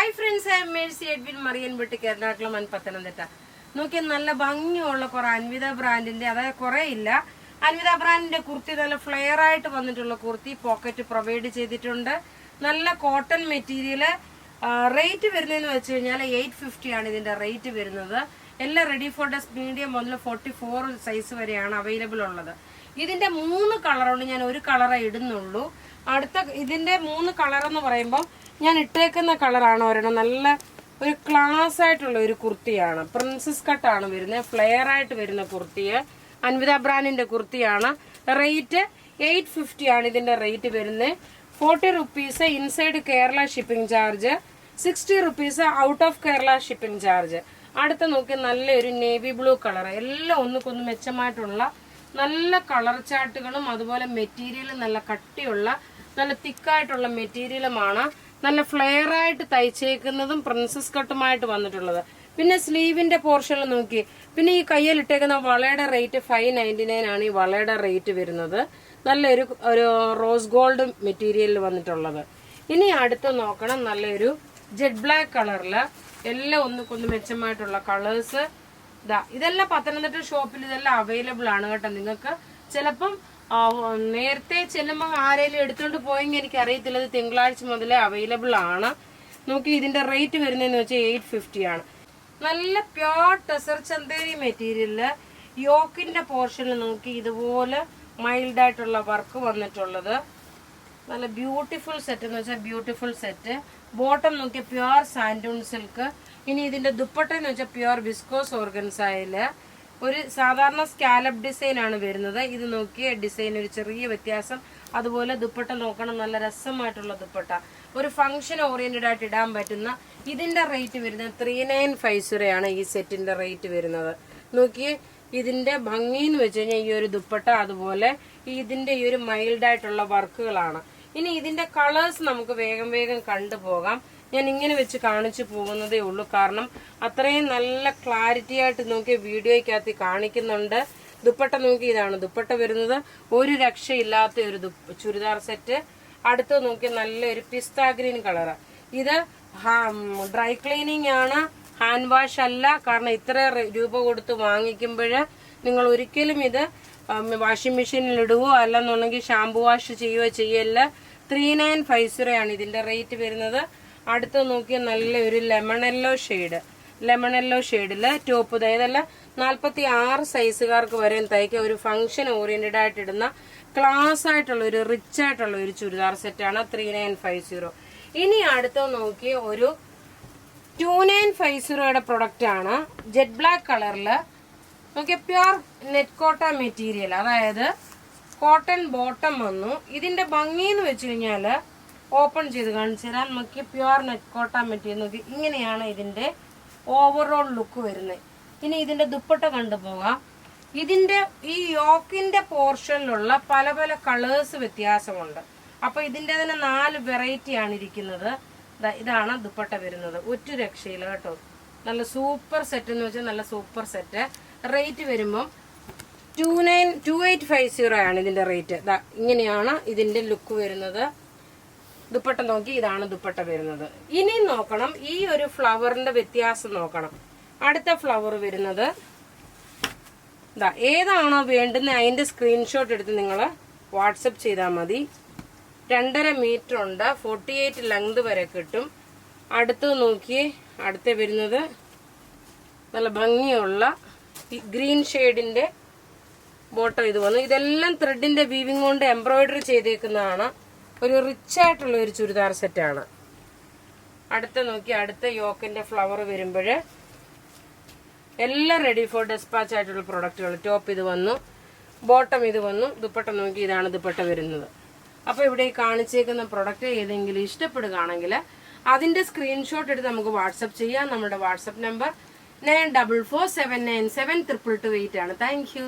Hi friends, I am Mercy Edwin Marian boutique, Ernakulam and Pathanamthitta. നോക്കി നല്ല ഭംഗിയുള്ള കുറെ അൻവിത ബ്രാൻഡിന്റെ, അതായത് കുറെ ഇല്ല, അൻവിത ബ്രാൻഡിന്റെ കുർത്തി നല്ല ഫ്ലെയർ ആയിട്ട് വന്നിട്ടുള്ള കുർത്തി പോക്കറ്റ് പ്രൊവൈഡ് ചെയ്തിട്ടുണ്ട്. നല്ല കോട്ടൺ മെറ്റീരിയല്. റേറ്റ് വരുന്നതെന്ന് വെച്ച് കഴിഞ്ഞാൽ 850 ആണ് ഇതിന്റെ റേറ്റ് വരുന്നത്. എല്ലാം റെഡി ഫോർ ഡ്രസ് മീഡിയം മുതൽ 44 സൈസ് വരെയാണ് അവൈലബിൾ ഉള്ളത്. ഇതിന്റെ 3 കളറുണ്ട്, ഞാൻ ഒരു കളറേ ഇടുന്നുള്ളൂ. അടുത്ത ഇതിന്റെ 3 കളർ എന്ന് പറയുമ്പോൾ ഞാൻ ഇട്ടേക്കുന്ന കളറാണ് ഒരെണ്ണം. നല്ല ഒരു ക്ലാസ് ആയിട്ടുള്ള ഒരു കുർത്തിയാണ്, പ്രിൻസസ് കട്ടാണ് വരുന്നത്, ഫ്ലെയർ ആയിട്ട് വരുന്ന കുർത്തിയെ. അൻവിത ബ്രാൻഡിന്റെ കുർത്തിയാണ്. റേറ്റ് 850 ആണ് ഇതിന്റെ റേറ്റ് വരുന്നത്. 40 rupees inside Kerala shipping charge, 60 rupees out of Kerala shipping charge. അടുത്ത നോക്കി നല്ലൊരു നേവി ബ്ലൂ കളർ, എല്ലാം ഒന്നുകൊന്ന് മെച്ചമായിട്ടുള്ള നല്ല കളർ ചാർട്ടുകളും അതുപോലെ മെറ്റീരിയലും നല്ല കട്ടിയുള്ള നല്ല തിക്കായിട്ടുള്ള മെറ്റീരിയലുമാണ്. നല്ല ഫ്ലെയർ ആയിട്ട് തയ്ച്ചേക്കുന്നതും പ്രിൻസസ് കട്ടുമായിട്ട് വന്നിട്ടുള്ളത്. പിന്നെ സ്ലീവിന്റെ പോർഷനിൽ നോക്കി. പിന്നെ ഈ കയ്യിൽ ഇട്ടേക്കുന്ന വളയുടെ റേറ്റ് 599 ആണ് ഈ വളയുടെ റേറ്റ് വരുന്നത്. നല്ലൊരു റോസ് ഗോൾഡ് മെറ്റീരിയലിൽ വന്നിട്ടുള്ളത്. ഇനി അടുത്ത് നോക്കണം, നല്ലൊരു ജെറ്റ് ബ്ലാക്ക് കളറില്, എല്ലാം ഒന്നുകൊന്ന് മെച്ചമായിട്ടുള്ള കളേഴ്സ്. ഇതെല്ലാം പത്തനംതിട്ട ഷോപ്പിൽ ഇതെല്ലാം അവൈലബിൾ ആണ് കേട്ടോ. നിങ്ങൾക്ക് ചിലപ്പം നേരത്തെ ചെല്ലുമ്പോൾ ആരെങ്കിലും എടുത്തോണ്ട് പോയെങ്കിൽ എനിക്ക് അറിയത്തില്ല. ഇത് തിങ്കളാഴ്ച മുതലേ അവൈലബിൾ ആണ്. നോക്കി ഇതിന്റെ റേറ്റ് വരുന്നതെന്ന് വെച്ചാൽ 850 ആണ്. നല്ല പ്യോർ ടെസർ ചന്തേരി മെറ്റീരിയലില് യോക്കിന്റെ പോർഷനിൽ നോക്കി ഇതുപോലെ മൈൽഡ് ആയിട്ടുള്ള വർക്ക് വന്നിട്ടുള്ളത്. നല്ല ബ്യൂട്ടിഫുൾ സെറ്റ് എന്ന് വെച്ചാൽ ബ്യൂട്ടിഫുൾ സെറ്റ്. ബോട്ടം നോക്കിയ പ്യുവർ സാൻഡൂൺ സിൽക്ക്. ഇനി ഇതിന്റെ ദുപ്പട്ട എന്ന് വെച്ചാൽ പ്യുവർ വിസ്കോസ് ഓർഗൻസായില് ഒരു സാധാരണ സ്കാലപ്പ് ഡിസൈൻ ആണ് വരുന്നത്. ഇത് നോക്കിയ ഡിസൈൻ ഒരു ചെറിയ വ്യത്യാസം. അതുപോലെ ദുപ്പട്ട നോക്കണം, നല്ല രസമായിട്ടുള്ള ദുപ്പട്ട, ഒരു ഫംഗ്ഷൻ ഓറിയന്റഡ് ആയിട്ട് ഇടാൻ പറ്റുന്ന. ഇതിന്റെ റേറ്റ് വരുന്നത് 3950 ആണ് ഈ സെറ്റിന്റെ റേറ്റ് വരുന്നത്. നോക്കിയേ ഇതിന്റെ ഭംഗി എന്ന് വെച്ച് കഴിഞ്ഞാൽ ഈ ഒരു ദുപ്പട്ട, അതുപോലെ ഇതിന്റെ ഈ ഒരു മൈൽഡ് ആയിട്ടുള്ള വർക്കുകളാണ്. ഇനി ഇതിന്റെ കളേഴ്സ് നമുക്ക് വേഗം വേഗം കണ്ടുപോകാം. ഞാൻ ഇങ്ങനെ വെച്ച് കാണിച്ചു പോകുന്നതേ ഉള്ളൂ, കാരണം അത്രയും നല്ല ക്ലാരിറ്റി ആയിട്ട് നോക്കി വീഡിയോയ്ക്കകത്ത് കാണിക്കുന്നുണ്ട്. ദുപ്പട്ട നോക്കി, ഇതാണ് ദുപ്പട്ട വരുന്നത്. ഒരു രക്ഷയില്ലാത്ത ഒരു ചുരിദാർ സെറ്റ്. അടുത്ത് നോക്കി നല്ലൊരു പിസ്ത ഗ്രീൻ കളറ്. ഇത് ഡ്രൈ ക്ലീനിങ് ആണ്, ഹാൻഡ് വാഷ് അല്ല. കാരണം ഇത്ര രൂപ കൊടുത്ത് വാങ്ങിക്കുമ്പോൾ നിങ്ങൾ ഒരിക്കലും ഇത് വാഷിംഗ് മെഷീനിൽ ഇടുവോ അല്ലെന്നുണ്ടെങ്കിൽ ഷാംപൂ വാഷ് ചെയ്യുകയോ ചെയ്യല്ല. 3950 ആണ് ഇതിന്റെ റേറ്റ് വരുന്നത്. അടുത്ത് നോക്കിയാൽ നല്ലൊരു ലെമണെല്ലോ ഷെയ്ഡില് ടോപ്പ്. ഇതെല്ലാം 46 സൈസുകാർക്ക് വരെ തയ്ക്കുക. ഒരു ഫംഗ്ഷൻ ഓറിയന്റഡ് ആയിട്ട് ഇടുന്ന ക്ലാസ് ആയിട്ടുള്ള ഒരു റിച്ച് ആയിട്ടുള്ള ഒരു ചുരിദാർ സെറ്റാണ് 3950. ഇനി അടുത്ത് നോക്കിയ ഒരു 2950യുടെ പ്രൊഡക്റ്റ് ആണ്. ജെറ്റ് ബ്ലാക്ക് കളറില് നോക്കിയ പ്യുർ നെറ്റ് കോട്ട മെറ്റീരിയൽ, അതായത് കോട്ടൺ ബോട്ടം വന്നു. ഇതിന്റെ ഭംഗി എന്ന് വെച്ച് കഴിഞ്ഞാല് ഓപ്പൺ ചെയ്ത് കാണിച്ചു തരാൻ. നോക്കി പ്യുർ നെറ്റ് കോട്ട മെറ്റീരിയൽ നോക്കി, ഇങ്ങനെയാണ് ഇതിന്റെ ഓവറോൾ ലുക്ക് വരുന്നത്. ഇനി ഇതിന്റെ ദുപ്പട്ട കണ്ടുപോകാം. ഇതിന്റെ ഈ യോക്കിന്റെ പോർഷനിലുള്ള പല പല കളേഴ്സ് വ്യത്യാസമുണ്ട്. അപ്പൊ ഇതിന്റെ തന്നെ 4 വെറൈറ്റി ആണ് ഇരിക്കുന്നത്. ഇതാണ് ദുപ്പട്ട വരുന്നത്. ഒറ്റ രക്ഷയില്ല കേട്ടോ. നല്ല സൂപ്പർ സെറ്റ് എന്ന് വെച്ചാൽ നല്ല സൂപ്പർ സെറ്റ്. റേറ്റ് വരുമ്പം 2850 ആണ് ഇതിന്റെ റേറ്റ്. ഇങ്ങനെയാണ് ഇതിന്റെ ലുക്ക് വരുന്നത്. ദുപ്പട്ട നോക്കി, ഇതാണ് ദുപ്പട്ട വരുന്നത്. ഇനി നോക്കണം ഈ ഒരു ഫ്ലവറിന്റെ വ്യത്യാസം നോക്കണം. അടുത്ത ഫ്ലവർ വരുന്നത് ഏതാണോ വേണ്ടുന്ന അതിന്റെ സ്ക്രീൻഷോട്ട് എടുത്ത് നിങ്ങൾ വാട്സപ്പ് ചെയ്താൽ മതി. 2.5 മീറ്റർ ഉണ്ട്, 48 ലെങ്ത് വരെ കിട്ടും. അടുത്ത് നോക്കിയേ, അടുത്ത വരുന്നത് നല്ല ഭംഗിയുള്ള ഗ്രീൻ ഷെയ്ഡിന്റെ ബോട്ടം. ഇത് വന്നു. ഇതെല്ലാം ത്രെഡിന്റെ വീവിംഗ് കൊണ്ട് എംബ്രോയിഡറി ചെയ്തേക്കുന്നതാണ്. ഒരു റിച്ച് ആയിട്ടുള്ള ഒരു ചുരിദാർ സെറ്റാണ്. അടുത്ത നോക്കി, അടുത്ത യോക്കിന്റെ ഫ്ലവർ വരുമ്പോൾ എല്ലാം റെഡി ഫോർ ഡെസ്പാച്ച് ആയിട്ടുള്ള പ്രൊഡക്റ്റുകൾ. ടോപ്പ് ഇത് വന്നു, ബോട്ടം ഇത് വന്നു, ദുപ്പട്ട നോക്കി, ഇതാണ് ദുപ്പട്ട വരുന്നത്. അപ്പൊ ഇവിടെ കാണിച്ചേക്കുന്ന പ്രൊഡക്റ്റ് ഏതെങ്കിലും ഇഷ്ടപ്പെടുകയാണെങ്കിൽ അതിന്റെ സ്ക്രീൻഷോട്ട് എടുത്ത് നമുക്ക് വാട്സപ്പ് ചെയ്യാം. നമ്മുടെ വാട്സപ്പ് നമ്പർ 9447972228 ആണ്. Thank you.